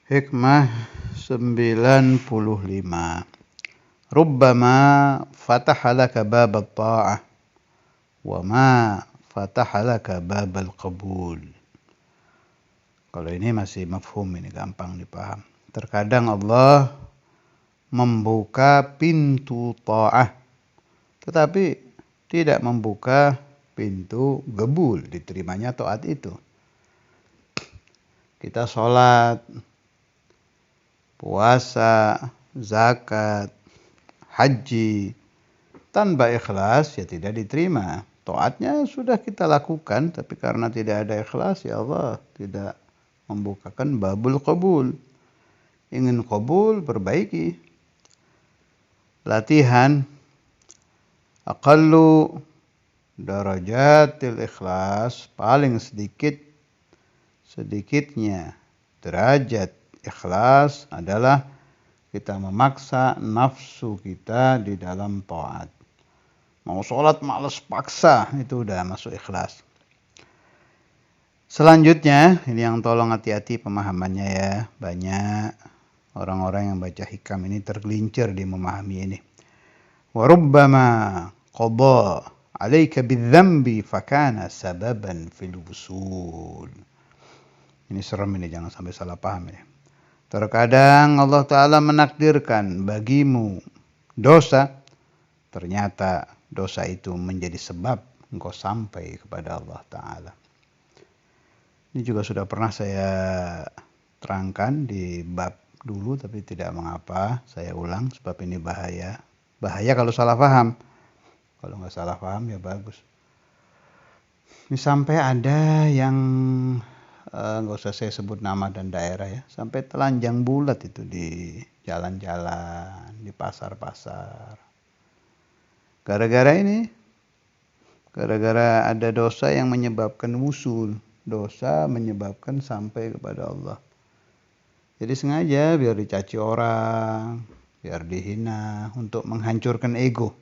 Hikmah 95. Rubbama fataha laka bab at-ta'ah wa ma fataha laka bab al-qabul. Kalau ini masih mafhum, ini gampang dipaham. Terkadang Allah membuka pintu ta'ah, tetapi tidak membuka pintu gebul, diterimanya taat itu. Kita sholat, puasa, zakat, haji, tanpa ikhlas ya tidak diterima. Taatnya sudah kita lakukan, tapi karena tidak ada ikhlas ya Allah tidak membukakan babul qabul. Ingin qabul, perbaiki. Latihan aqallu darajatil ikhlas, paling sedikitnya derajat ikhlas adalah kita memaksa nafsu kita di dalam taat. Mau sholat malas paksa, itu udah masuk ikhlas. Selanjutnya, ini yang tolong hati-hati pemahamannya ya. Banyak orang-orang yang baca hikam ini tergelincir di memahami ini. Wa rubbama qada 'alaika bidzambi fakana sababan fil wusul. Ini serem ini, jangan sampai salah paham ya. Terkadang Allah Ta'ala menakdirkan bagimu dosa, ternyata dosa itu menjadi sebab engkau sampai kepada Allah Ta'ala. Ini juga sudah pernah saya terangkan di bab dulu, tapi tidak mengapa saya ulang sebab ini bahaya. Bahaya kalau salah paham. Kalau nggak salah paham ya bagus. Ini sampai ada yang nggak usah saya sebut nama dan daerah ya, sampai telanjang bulat itu di jalan-jalan, di pasar-pasar. Gara-gara ada dosa yang menyebabkan wusul, dosa menyebabkan sampai kepada Allah. Jadi sengaja biar dicaci orang, biar dihina, untuk menghancurkan ego,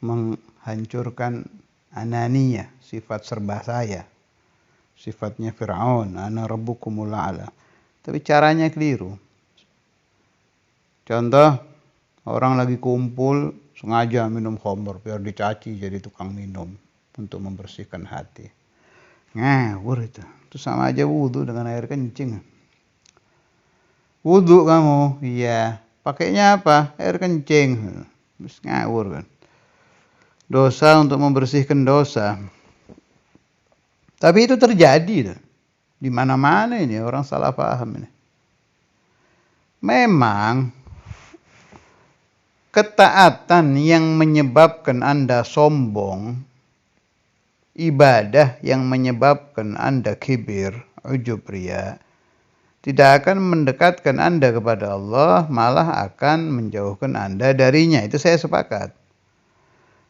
menghancurkan ananiyah, sifat serba saya. Sifatnya Fir'aun, ana rabbukumul a'la. Tapi caranya keliru. Contoh, orang lagi kumpul sengaja minum khamr biar dicaci jadi tukang minum untuk membersihkan hati. Ngawur itu. Itu sama aja wudu dengan air kencing. Wudu kamu, iya. Pakainya apa? Air kencing. Terus ngawur kan. Dosa untuk membersihkan dosa. Tapi itu terjadi di mana-mana ini, orang salah paham ini. Memang ketaatan yang menyebabkan Anda sombong, ibadah yang menyebabkan Anda kibir, ujub, riya, tidak akan mendekatkan Anda kepada Allah, malah akan menjauhkan Anda darinya. Itu saya sepakat.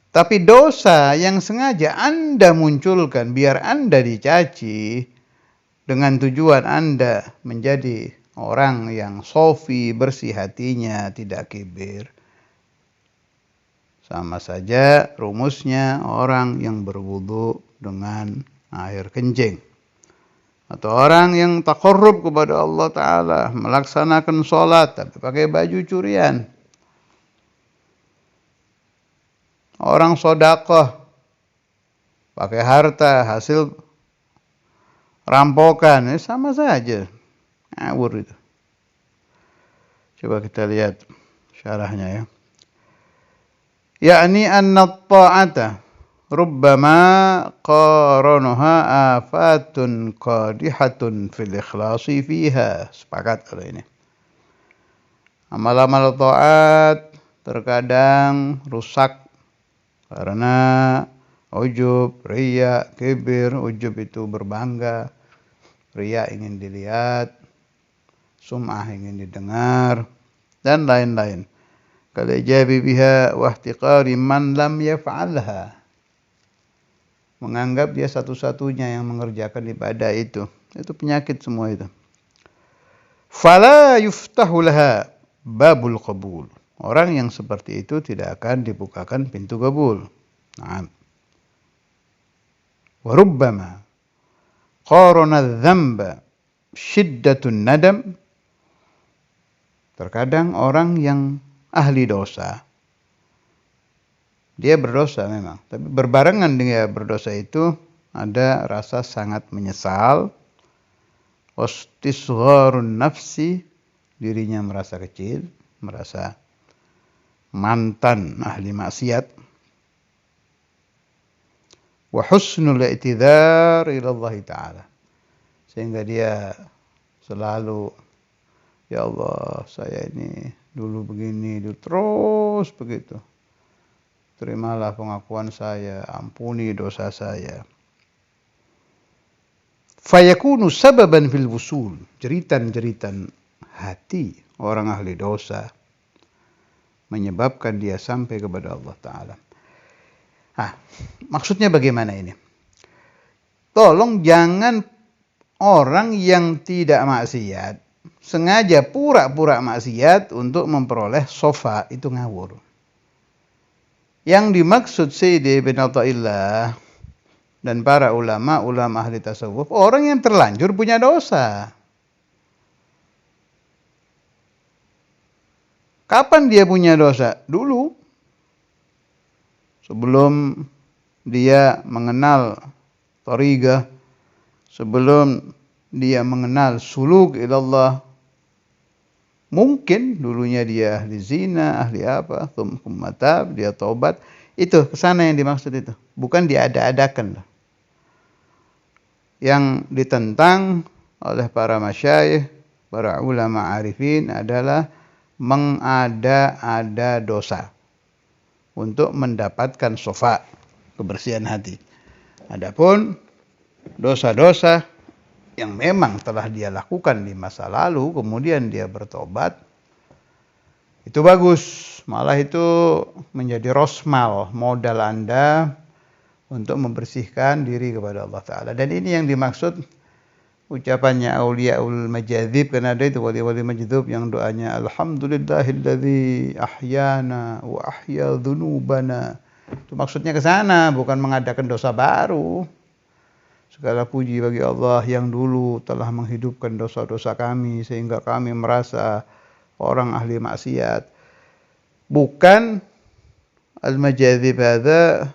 Tapi dosa yang sengaja Anda munculkan biar Anda dicaci dengan tujuan Anda menjadi orang yang sofi, bersih hatinya, tidak kibir. Sama saja rumusnya orang yang berwudu dengan air kencing. Atau orang yang taqarrub kepada Allah Ta'ala, melaksanakan sholat tapi pakai baju curian. Orang sodakoh pakai harta hasil rampokan, sama saja, ngawur itu. Coba kita lihat syarahnya ya. Yakni anna ta'ata rubbama qaranaha afatun qadihatun fil ikhlasi fiha. Sepakat kalau ini. Amal-amal ta'at terkadang rusak karena ujub, riya, kibir. Ujub itu berbangga, riya ingin dilihat, sum'ah ingin didengar, dan lain-lain. Kal-ijabi biha wa ihtiqari man lam yaf'alha. Menganggap dia satu-satunya yang mengerjakan ibadah itu. Itu penyakit semua itu. Fala yuftahu laha babul qabul. Orang yang seperti itu tidak akan dibukakan pintu qabul. Naam. Wa rubbama qarana adh-dzamba syiddatun nadam Terkadang orang yang ahli dosa, dia berdosa memang, tapi berbarengan dengan berdosa itu ada rasa sangat menyesal, wastisgharun nafsi, dirinya merasa kecil, merasa mantan ahli maksiat, wa husnul i'tidhar ila Allah Ta'ala, sehingga dia selalu, ya Allah, saya ini dulu begini, dulu terus begitu. Terimalah pengakuan saya, ampuni dosa saya. Fayakunu sababan fil wusul, jeritan-jeritan hati orang ahli dosa menyebabkan dia sampai kepada Allah Ta'ala. Maksudnya bagaimana ini? Tolong jangan orang yang tidak maksiat sengaja pura-pura maksiat untuk memperoleh sofa, itu ngawur. Yang dimaksud Sayyidi bin Athaillah dan para ulama ahli tasawuf, orang yang terlanjur punya dosa. Kapan dia punya dosa? Dulu. Sebelum dia mengenal thariqah, sebelum dia mengenal suluk ilallah. Mungkin dulunya dia ahli zina, ahli apa, thumma tab, dia taubat. Itu kesana yang dimaksud itu. Bukan diada-adakan. Yang ditentang oleh para masyayikh, para ulama arifin adalah mengada-ada dosa untuk mendapatkan sofa, kebersihan hati. Adapun dosa-dosa yang memang telah dia lakukan di masa lalu, kemudian dia bertobat, itu bagus. Malah itu menjadi rosmal, modal Anda untuk membersihkan diri kepada Allah Ta'ala. Dan ini yang dimaksud ucapannya Auliyaul Majadzib, karena ada itu wali-wali majdub yang doanya, Alhamdulillahilladzi ahyana wa ahya dhunubana. Itu maksudnya ke sana, bukan mengadakan dosa baru. Segala puji bagi Allah yang dulu telah menghidupkan dosa-dosa kami sehingga kami merasa orang ahli maksiat. Bukan al-majadzib hadza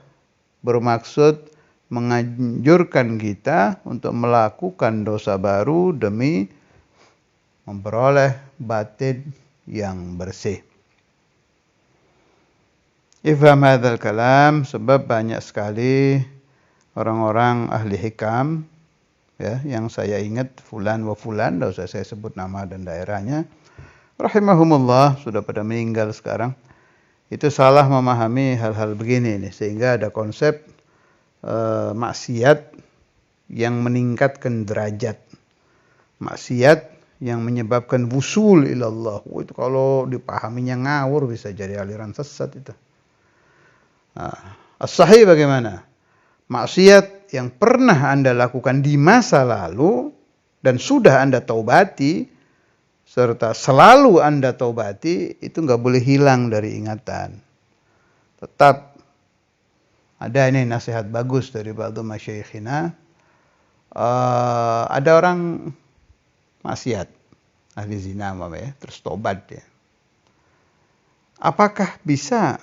bermaksud menganjurkan kita untuk melakukan dosa baru demi memperoleh batin yang bersih. Ifham hadzal kalam, sebab banyak sekali orang-orang ahli hikam, ya, yang saya ingat fulan wa fulan, tidak usah saya sebut nama dan daerahnya, rahimahumullah, sudah pada meninggal sekarang. Itu salah memahami hal-hal begini nih, sehingga ada konsep maksiat yang meningkatkan derajat, maksiat yang menyebabkan wusul ilallah. Itu kalau dipahaminya ngawur, bisa jadi aliran sesat itu. As-sahih bagaimana? Maksiat yang pernah Anda lakukan di masa lalu dan sudah Anda taubati, serta selalu Anda taubati, itu nggak boleh hilang dari ingatan. Tetap ada ini nasihat bagus dari ba'du masyayikhina. Ada orang maksiat, ahli zina, ya, terus taubat dia. Apakah bisa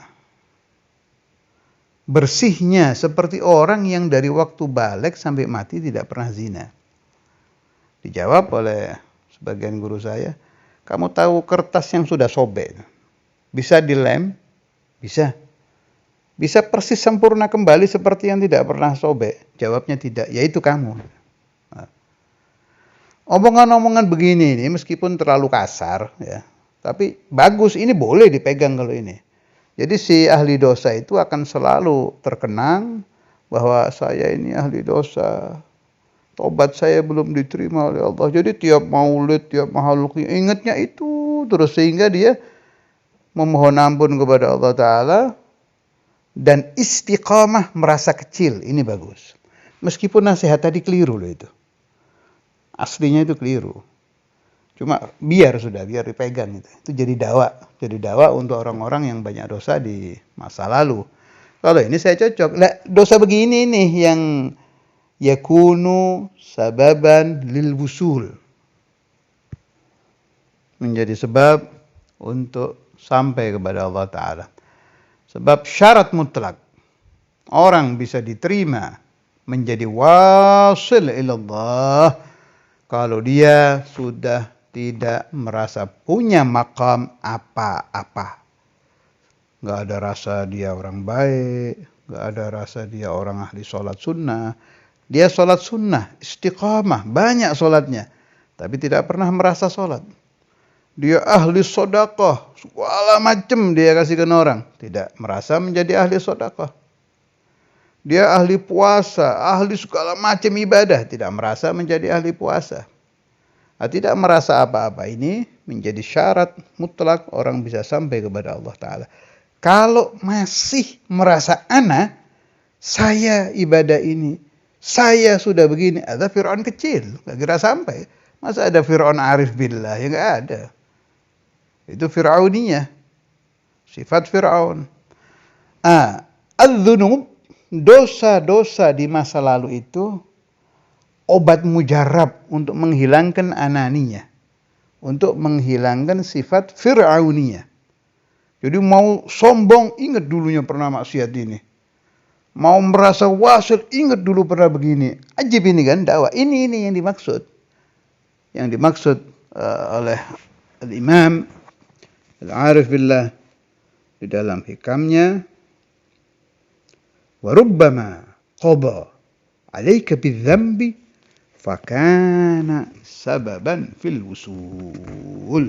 bersihnya seperti orang yang dari waktu balik sampai mati tidak pernah zina? Dijawab oleh sebagian guru saya, kamu tahu kertas yang sudah sobek bisa dilem? Bisa. Bisa persis sempurna kembali seperti yang tidak pernah sobek? Jawabnya tidak, yaitu kamu. Omongan-omongan begini ini meskipun terlalu kasar, ya, tapi bagus, ini boleh dipegang kalau ini. Jadi si ahli dosa itu akan selalu terkenang bahwa saya ini ahli dosa, tobat saya belum diterima oleh Allah. Jadi tiap maulid, tiap mahaluk, ingatnya itu terus, sehingga dia memohon ampun kepada Allah Ta'ala dan istiqamah merasa kecil. Ini bagus. Meskipun nasihat tadi keliru loh itu. Aslinya itu keliru. Cuma biar dipegang itu. Itu jadi dakwah untuk orang-orang yang banyak dosa di masa lalu. Kalau ini saya cocok. Nah, dosa begini nih yang yakunu sababan lil wusul, menjadi sebab untuk sampai kepada Allah Ta'ala. Sebab syarat mutlak orang bisa diterima menjadi wasil ilallah kalau dia sudah tidak merasa punya maqam apa-apa. Gak ada rasa dia orang baik, gak ada rasa dia orang ahli sholat sunnah. Dia sholat sunnah, istiqamah, banyak sholatnya, tapi tidak pernah merasa sholat. Dia ahli sedekah, segala macam dia kasihkan orang, tidak merasa menjadi ahli sedekah. Dia ahli puasa, ahli segala macam ibadah, tidak merasa menjadi ahli puasa. Tidak merasa apa-apa, ini menjadi syarat mutlak orang bisa sampai kepada Allah Ta'ala. Kalau masih merasa saya ibadah ini, saya sudah begini, ada Fir'aun kecil, gak kira sampai. Masa ada Fir'aun arif billah? Ya gak ada. Itu Fir'auniyah, sifat Fir'aun. Al-dhunub, dosa-dosa di masa lalu itu obat mujarab untuk menghilangkan ananiyah, untuk menghilangkan sifat Fir'auniyah. Jadi mau sombong, ingat dulunya pernah maksiat ini. Mau merasa wasil, ingat dulu pernah begini. Ajib ini kan dakwah. Ini yang dimaksud. Yang dimaksud oleh Al-Imam Al-Arif Billah di dalam hikamnya. وَرُبَّمَا قَضَى عَلَيْكَ بِالذَّنْبِ فَكَانَ سَبَبًا فِي الْوُصُولِ.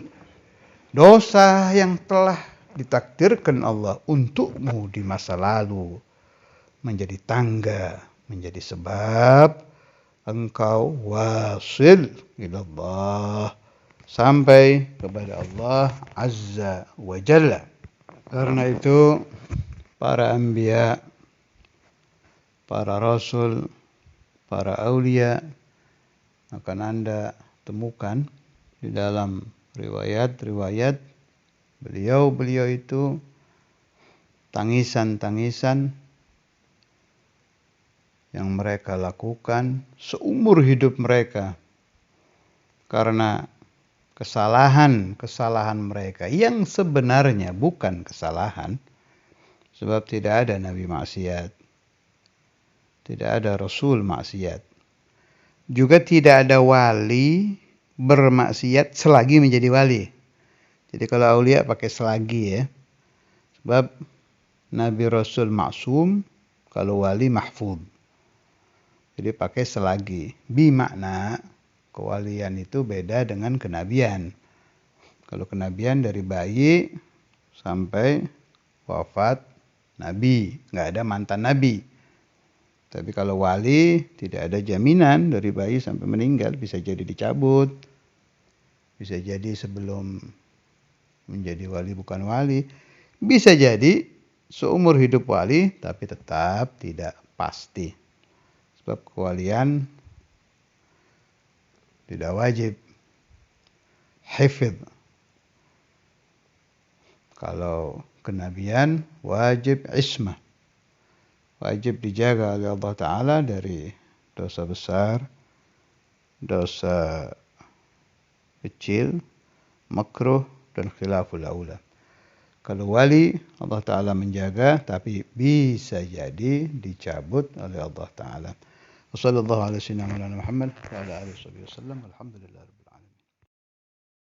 Dosa yang telah ditakdirkan Allah untukmu di masa lalu menjadi tangga, menjadi sebab engkau wasil ila Allah, sampai kepada Allah Azza wa Jalla. Karena itu para anbiya, para rasul, para aulia akan Anda temukan di dalam riwayat-riwayat beliau itu tangisan-tangisan yang mereka lakukan seumur hidup mereka karena kesalahan mereka yang sebenarnya bukan kesalahan, sebab tidak ada nabi maksiat, tidak ada rasul maksiat, juga tidak ada wali bermaksiat selagi menjadi wali. Jadi kalau aulia pakai selagi ya. Sebab Nabi Rasul maksum, kalau wali mahfud. Jadi pakai selagi. Bimakna kewalian itu beda dengan kenabian. Kalau kenabian dari bayi sampai wafat Nabi. Nggak ada mantan Nabi. Tapi kalau wali tidak ada jaminan dari bayi sampai meninggal. Bisa jadi dicabut. Bisa jadi sebelum menjadi wali bukan wali. Bisa jadi seumur hidup wali tapi tetap tidak pasti. Sebab kewalian tidak wajib hifz. Kalau kenabian wajib ismah. Wajib dijaga oleh Allah Ta'ala dari dosa besar, dosa kecil, makruh, dan khilaful aula. Kalau wali Allah Ta'ala menjaga, tapi bisa jadi dicabut oleh Allah Ta'ala. Wassallallahu ala sayyidina Muhammad wa ala alihi wasallam. Alhamdulillah.